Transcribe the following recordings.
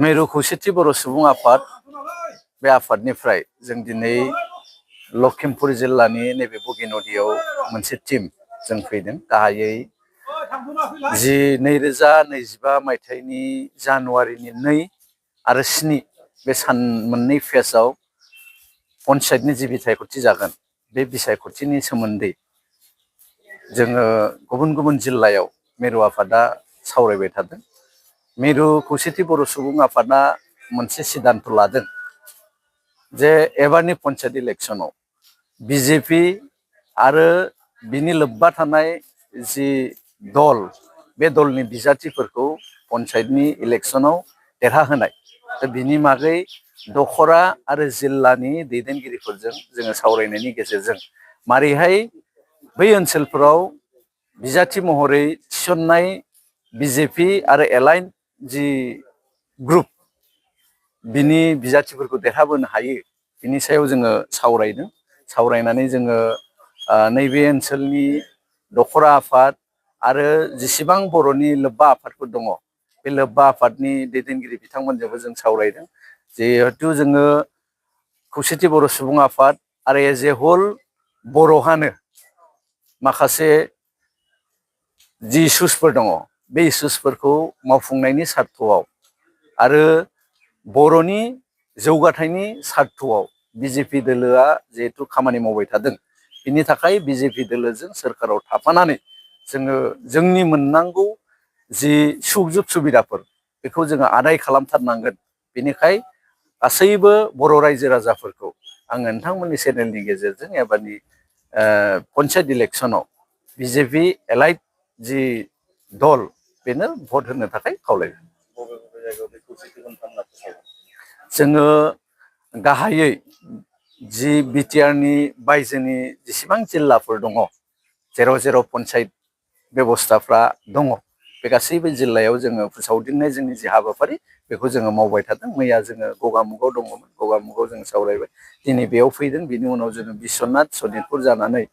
मिरु खौसेथि बर' सुबुं आफाद बे आफादनिफ्राय जों दिनै लखिमपुर जिल्लानि नैबे बगिनदियाव मोनसे टीम जों फैदों। गाहायै 2025 मायथाइनि जानुवारिनि 2 आरो 7 बे सान मोननै फेजआव पन्चायतनि जि बिसायख'थि जागोन बे बिसायख'थिनि सोमोन्दै जोङो गुबुन गुबुन जिल्लायाव मिरु आफादा सावरायबाय थादों। मिरु खौसेथि बर' सुबुं आफादा मोनसे सिद्धांत लादों जे एबारनि पन्चायत इलेक्शनाव बिजेपि आरो बिनि लोब्बा थानाय जि दल बे दलनि बिजाथिफोरखौ पन्चायतनि इलेक्शनाव देरहाहोनाय दा बिनि मागै दखरा आरो जिल्लानि दैदेनगिरिफोरजों जोङो सावरायनायनि गेजेरजों मारैहाय बै ओनसोलफोराव बिजाथि महरै थिसननाय बिजेपि आरो एलाइन जि ग्रुप बिनि बिजाथिफोरखौ देरहाबोनो हायो बिनि सायाव जोङो सावरायदों। सावरायनानै जोङो नैबे ओनसोलनि दखरा आफाद आरो जेसेबां बर'नि लोब्बा आफादफोर दङ बे लोब्बा आफादनि दैदेनगिरि बिथांमोनजोंबो जों सावरायदों। जिहेथु जोङो खौसेथि बर' सुबुं आफाद आरो एज ए हल बर'हानो माखासे जि इसुसफोर दङ बे इसुसफोरखौ मावफुंनायनि सार्थआव आरो बर'नि जौगाथायनि सार्थआव बिजेपि दोलोआ जिहेतु खामानि मावबाय थादों बिनि थाखाय बिजेपि दोलोजों सोरखाराव थाफानानै जोङो जोंनि मोननांगौ जि सुजुग सुबिदाफोर बेखौ जोङो आदाय खालामथारनांगोन। बेनिखाय गासैबो बर' रायजो राजाफोरखौ आङो नोंथांमोननि चेनेलनि गेजेरजों एबारनि पन्चायत इलेक्शनाव बिजेपि एलाइड जि दल बेनो भट होनो थाखाय खावलायदों। जोङो गाहायै जि बिटिआरनि बायजोनि जेसेबां जिल्लाफोर दङ जेराव जेराव पन्चायत बेबस्थाफ्रा दङ बे गासैबो जिल्लायाव जोङो फोसावदिंनाय जोंनि जि हाबाफारि बेखौ जोङो मावबाय थादों। मैया जोङो गगामुगाव दङमोन, गगामुगाव जों सावरायबाय। दिनै बेयाव फैदों, बिनि उनाव जोङो बिस्वनाथ सनितपुर जानानै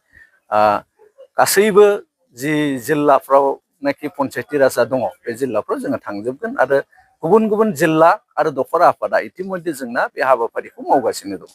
गासैबो जि जिल्लाफ्रावनाखि पन्चायती राजा दङ बे जिल्लाफ्राव जोङो थांजोबगोन आरो गुबुन गुबुन जिल्ला आरो दखरा आफादा इतिमध्य जोंना बे हाबाफारिखौ मावगासिनो दं।